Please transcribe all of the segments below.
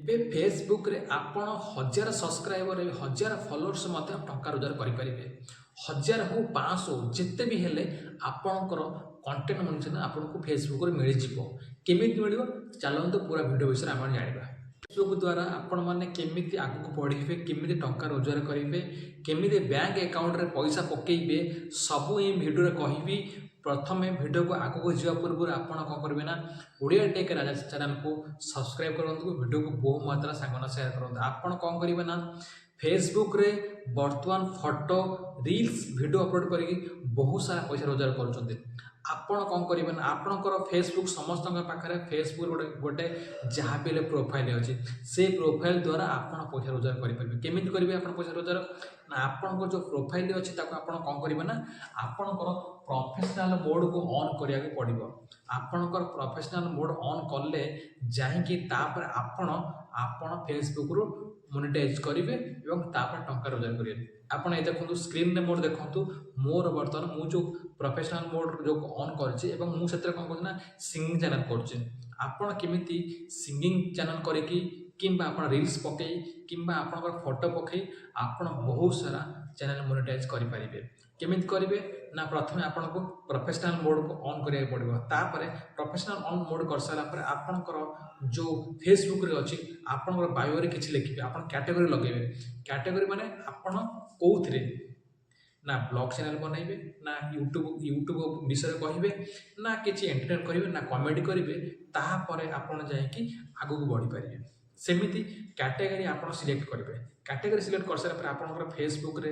ଏବେ ଫେସବୁକ୍ ରେ ଆପଣ 1000 ସବସ୍କ୍ରାଇबर 1000 ଫଲୋअर्स ମଧ୍ୟ ଟଙ୍କା ରୋଜଗାର କରିପାରିବେ। 1000 ହଉ 500 ହଉ ଯେତେ ବି ହେଲେ ଆପଣଙ୍କର କଣ୍ଟେଣ୍ଟ ମନିଟାଇଜେସନ ଆପଣଙ୍କୁ ଫେସବୁକ୍ ରେ ମିଳିଯିବ। କେମିତି ମିଳିବ ଚାଲନ୍ତୁ ପୁରା ଭିଡ଼ିଓ ବିଷୟରେ ଆମେ ଜାଣିବା। ଫେସବୁକ୍ ଦ୍ୱାରା ଆପଣମାନେ କେମିତି ଆଗକୁ ବଢ଼ିବେ, କେମିତି ଟଙ୍କା ରୋଜଗାର କରିବେ, କେମିତି ବ୍ୟାଙ୍କ ଆକାଉଣ୍ଟରେ ପଇସା ପକାଇବେ, ସବୁ ଏହି ଭିଡ଼ିଓରେ କହିବି। ପ୍ରଥମେ ଭିଡ଼ିଓକୁ ଆଗକୁ ଯିବା ପୂର୍ବରୁ ଆପଣ କ'ଣ କରିବେ ନା ଓଡ଼ିଆ ଟେକ୍ ରାଜା ଚ୍ୟାନେଲକୁ ସବସ୍କ୍ରାଇବ୍ କରନ୍ତୁ, ଭିଡ଼ିଓକୁ ବହୁ ମାତ୍ରା ସାଙ୍ଗମାନେ ସେୟାର କରନ୍ତୁ। ଆପଣ କ'ଣ କରିବେ ନା ଫେସବୁକ୍ରେ ବର୍ତ୍ତମାନ ଫଟୋ ରିଲ୍ସ ଭିଡ଼ିଓ ଅପଲୋଡ଼ କରିକି ବହୁତ ସାରା ପଇସା ରୋଜଗାର କରୁଛନ୍ତି। ଆପଣ କ'ଣ କରିବେ ନା ଆପଣଙ୍କର ଫେସବୁକ୍ ସମସ୍ତଙ୍କ ପାଖରେ ଫେସବୁକ୍ ଗୋଟେ ଯାହା ବି ହେଲେ ପ୍ରୋଫାଇଲ୍ ଅଛି, ସେ ପ୍ରୋଫାଇଲ୍ ଦ୍ୱାରା ଆପଣ ପଇସା ରୋଜଗାର କରିପାରିବେ। କେମିତି କରିବେ ଆପଣ ପଇସା ରୋଜଗାର ନା ଆପଣଙ୍କର ଯେଉଁ ପ୍ରୋଫାଇଲ୍ ଅଛି ତାକୁ ଆପଣ କ'ଣ କରିବେ ନା ଆପଣଙ୍କର ପ୍ରଫେସନାଲ ମୋଡ଼କୁ ଅନ୍ କରିବାକୁ ପଡ଼ିବ। ଆପଣଙ୍କର ପ୍ରଫେସନାଲ ମୋଡ଼ ଅନ୍ କଲେ ଯାଇକି ତାପରେ ଆପଣ ଫେସବୁକ୍ରୁ ମୋନେଟାଇଜ୍ କରିବେ ଏବଂ ତାପରେ ଟଙ୍କା ରୋଜଗାର କରିବେ। ଆପଣ ଏ ଦେଖନ୍ତୁ ସ୍କ୍ରିନ୍ରେ ମୋର ଦେଖନ୍ତୁ, ମୋର ବର୍ତ୍ତମାନ ମୁଁ ଯେଉଁ ପ୍ରଫେସନାଲ ମୋଡ଼ ଯେଉଁ ଅନ୍ କରିଛି ଏବଂ ମୁଁ ସେଥିରେ କ'ଣ କରୁଛି ନା ସିଙ୍ଗିଂ ଚ୍ୟାନେଲ୍ କରୁଛି। ଆପଣ କେମିତି ସିଙ୍ଗିଂ ଚ୍ୟାନେଲ୍ କରିକି କିମ୍ବା ଆପଣ ରିଲ୍ସ ପକାଇ କିମ୍ବା ଆପଣଙ୍କର ଫଟୋ ପକାଇ ଆପଣ ବହୁତ ସାରା ଚ୍ୟାନେଲ୍ ମୋନେଟାଇଜ୍ କରିପାରିବେ। କେମିତି କରିବେ ନା ପ୍ରଥମେ ଆପଣଙ୍କୁ ପ୍ରଫେସନାଲ ମୋଡ଼କୁ ଅନ୍ କରିବାକୁ ପଡ଼ିବ। ତାପରେ ପ୍ରଫେସନାଲ ଅନ୍ ମୋଡ଼ କରିସାରିଲା ପରେ ଆପଣଙ୍କର ଯେଉଁ ଫେସବୁକ୍ରେ ଅଛି ଆପଣଙ୍କର ବାୟୋରେ କିଛି ଲେଖିବେ, ଆପଣ କ୍ୟାଟେଗୋରୀ ଲଗାଇବେ। କ୍ୟାଟେଗୋରୀ ମାନେ ଆପଣ କେଉଁଥିରେ ନା ବ୍ଲଗ୍ ଚ୍ୟାନେଲ୍ ବନାଇବେ, ନା ୟୁଟ୍ୟୁବ ବିଷୟରେ କହିବେ, ନା କିଛି ଏଣ୍ଟରଟେନ୍ କରିବେ, ନା କମେଡ଼ି କରିବେ, ତାପରେ ଆପଣ ଯାଇକି ଆଗକୁ ବଢ଼ିପାରିବେ। ସେମିତି କ୍ୟାଟେଗୋରୀ ଆପଣ ସିଲେକ୍ଟ କରିବେ। କ୍ୟାଟେଗୋରୀ ସିଲେକ୍ଟ କରିସାରିଲା ପରେ ଆପଣଙ୍କର ଫେସବୁକ୍ରେ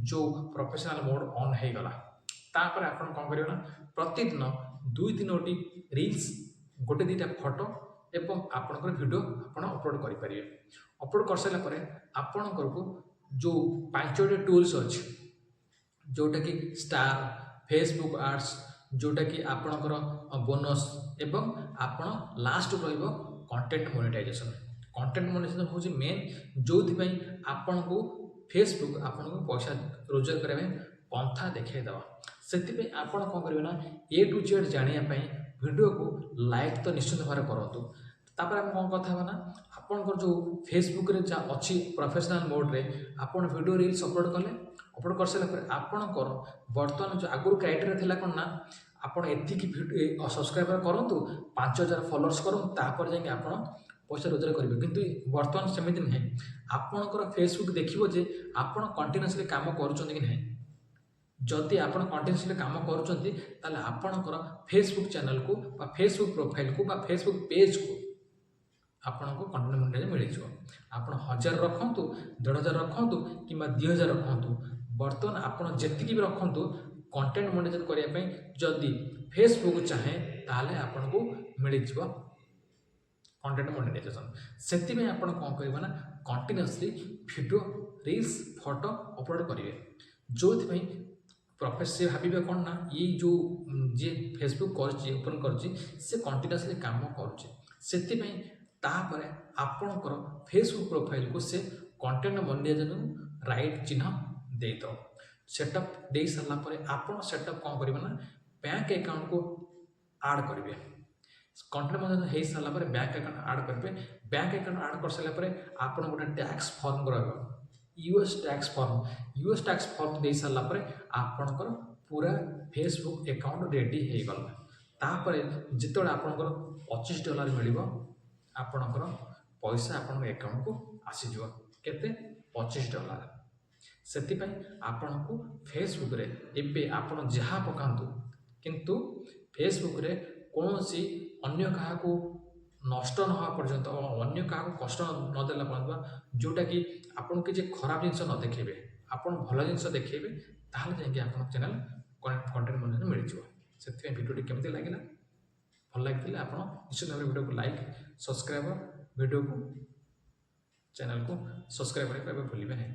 ଯେଉଁ ପ୍ରଫେସନାଲ ମୋଡ଼ ଅନ୍ ହେଇଗଲା, ତାପରେ ଆପଣ କ'ଣ କରିବେ ନା ପ୍ରତିଦିନ 2-3ଟି ରିଲ୍ସ, 1-2ଟା ଫଟୋ ଏବଂ ଆପଣଙ୍କର ଭିଡ଼ିଓ ଆପଣ ଅପଲୋଡ଼ କରିପାରିବେ। ଅପଲୋଡ଼ କରିସାରିଲା ପରେ ଆପଣଙ୍କୁ ଯେଉଁ 5ଟି ଟୁଲ୍ସ ଅଛି, ଯେଉଁଟାକି ଷ୍ଟାର, ଫେସବୁକ୍ ଆଡ୍ସ, ଯେଉଁଟାକି ଆପଣଙ୍କର ବୋନସ୍ ଏବଂ ଆପଣ ଲାଷ୍ଟକୁ ରହିବ କଣ୍ଟେଣ୍ଟ ମୋନେଟାଇଜେସନ୍। କଣ୍ଟେଣ୍ଟ ମୋନେଟାଇଜେସନ୍ ହେଉଛି ମେନ୍, ଯେଉଁଥିପାଇଁ ଆପଣଙ୍କୁ ଫେସବୁକ୍ ଆପଣଙ୍କୁ ପଇସା ରୋଜଗାର କରିବା ପାଇଁ ପନ୍ଥା ଦେଖାଇଦେବା। ସେଥିପାଇଁ ଆପଣ କ'ଣ କରିବେ ନା A to Z ଜାଣିବା ପାଇଁ ଭିଡ଼ିଓକୁ ଲାଇକ୍ ତ ନିଶ୍ଚିତ ଭାବରେ କରନ୍ତୁ। ତାପରେ ଆମେ କ'ଣ କଥା ହେବା ନା ଆପଣଙ୍କର ଯେଉଁ ଫେସବୁକ୍ରେ ଯାହା ଅଛି ପ୍ରଫେସନାଲ ମୋଡ଼ରେ ଆପଣ ଭିଡ଼ିଓ ରିଲ୍ସ ଅପଲୋଡ଼ କଲେ, ଅପଲୋଡ଼ କରିସାରିଲା ପରେ ଆପଣଙ୍କର ବର୍ତ୍ତମାନ ଯେଉଁ ଆଗରୁ କ୍ରାଇଟେରିଆ ଥିଲା କ'ଣ ନା ଆପଣ ଏତିକି ସବସ୍କ୍ରାଇବର କରନ୍ତୁ, 5000 ଫଲୋଅର୍ସ କରନ୍ତୁ, ତାପରେ ଯାଇକି ଆପଣ ପଇସା ରୋଜଗାର କରିବେ। କିନ୍ତୁ ବର୍ତ୍ତମାନ ସେମିତି ନୁହେଁ। ଆପଣଙ୍କର ଫେସବୁକ୍ ଦେଖିବ ଯେ ଆପଣ କଣ୍ଟିନ୍ୟୁଅସଲି କାମ କରୁଛନ୍ତି କି ନାହିଁ। ଯଦି ଆପଣ କଣ୍ଟିନ୍ୟୁଅସଲି କାମ କରୁଛନ୍ତି ତାହେଲେ ଆପଣଙ୍କର ଫେସବୁକ୍ ଚ୍ୟାନେଲକୁ ବା ଫେସବୁକ୍ ପ୍ରୋଫାଇଲକୁ ବା ଫେସବୁକ୍ ପେଜ୍କୁ ଆପଣଙ୍କୁ କଣ୍ଟେଣ୍ଟ ମୋନେଟାଇଜେସନ୍ ମିଳିଯିବ। ଆପଣ 1000 ରଖନ୍ତୁ, 1500 ରଖନ୍ତୁ କିମ୍ବା 2000 ରଖନ୍ତୁ, ବର୍ତ୍ତମାନ ଆପଣ ଯେତିକି ବି ରଖନ୍ତୁ କଣ୍ଟେଣ୍ଟ ମୋନେଟାଇଜେସନ୍ କରିବା ପାଇଁ ଯଦି ଫେସବୁକ୍ ଚାହେଁ ତାହେଲେ ଆପଣଙ୍କୁ ମିଳିଯିବ କଣ୍ଟେଣ୍ଟ ମୋନେଟାଇଜେସନ୍। ସେଥିପାଇଁ ଆପଣ କ'ଣ କରିବେ ନା continuously video, reels, photo upload କରିବେ। ଯେଉଁଥିପାଇଁ ସେ ଭାବିବେ କ'ଣ ନା ଏଇ ଯେଉଁ ଯିଏ ଫେସବୁକ୍ କରିଛି ଓପନ୍ କରିଛି ସେ କଣ୍ଟିନ୍ୟୁଅସଲି କାମ କରୁଛି। ସେଥିପାଇଁ ତାପରେ ଆପଣଙ୍କର ଫେସବୁକ୍ ପ୍ରୋଫାଇଲକୁ ସେ କଣ୍ଟେଣ୍ଟ ମୋନେଟାଇଜେସନ୍ ରାଇଟ୍ ଚିହ୍ନ ଦେଇଦେବ। ସେଟଅପ୍ ଦେଇସାରିଲା ପରେ ଆପଣ ସେଟଅପ୍ କ'ଣ କରିବେ ନା ବ୍ୟାଙ୍କ ଆକାଉଣ୍ଟକୁ ଆଡ଼୍ କରିବେ। କଣ୍ଟେଣ୍ଟ ମୋନେଟାଇଜେସନ୍ ହେଇସାରିଲା ପରେ ବ୍ୟାଙ୍କ ଆକାଉଣ୍ଟ ଆଡ଼୍ କରିବେ। ବ୍ୟାଙ୍କ ଆକାଉଣ୍ଟ ଆଡ଼୍ କରିସାରିଲା ପରେ ଆପଣ ଗୋଟେ ଟ୍ୟାକ୍ସ ଫର୍ମ ରହିବ, ୟୁଏସ୍ ଟ୍ୟାକ୍ସ ଫର୍ମ ଦେଇସାରିଲା ପରେ ଆପଣଙ୍କର ପୁରା ଫେସବୁକ୍ ଆକାଉଣ୍ଟ ରେଡ଼ି ହେଇଗଲା। ତାପରେ ଯେତେବେଳେ ଆପଣଙ୍କର $25 ମିଳିବ ଆପଣଙ୍କର ପଇସା ଆପଣଙ୍କ ଆକାଉଣ୍ଟକୁ ଆସିଯିବ। କେତେ? $25। ସେଥିପାଇଁ ଆପଣଙ୍କୁ ଫେସବୁକ୍ରେ ଏବେ ଆପଣ ଯାହା ପକାନ୍ତୁ, କିନ୍ତୁ ଫେସବୁକ୍ରେ କୌଣସି ଅନ୍ୟ କାହାକୁ ନଷ୍ଟ ନ ହେବା ପର୍ଯ୍ୟନ୍ତ, ଅନ୍ୟ କାହାକୁ କଷ୍ଟ ନ ଦେଲା ପର୍ଯ୍ୟନ୍ତ, ଯେଉଁଟାକି ଆପଣଙ୍କୁ କିଛି ଖରାପ ଜିନିଷ ନ ଦେଖେଇବେ, ଆପଣ ଭଲ ଜିନିଷ ଦେଖେଇବେ, ତାହେଲେ ଯାଇକି ଆପଣଙ୍କ ଚ୍ୟାନେଲ୍ କଣ୍ଟେଣ୍ଟ ମୋନେଟାଇଜେସନ୍ ମିଳିଯିବ। ସେଥିପାଇଁ ଭିଡ଼ିଓଟି କେମିତି ଲାଗିଲା? ଭଲ ଲାଗିଥିଲେ ଆପଣ ନିଶ୍ଚିତ ଭାବରେ ଭିଡ଼ିଓକୁ ଲାଇକ୍, ସବସ୍କ୍ରାଇବର, ଭିଡ଼ିଓକୁ ଚ୍ୟାନେଲକୁ ସବସ୍କ୍ରାଇବ୍ କରିବା ଭୁଲିବେ ନାହିଁ।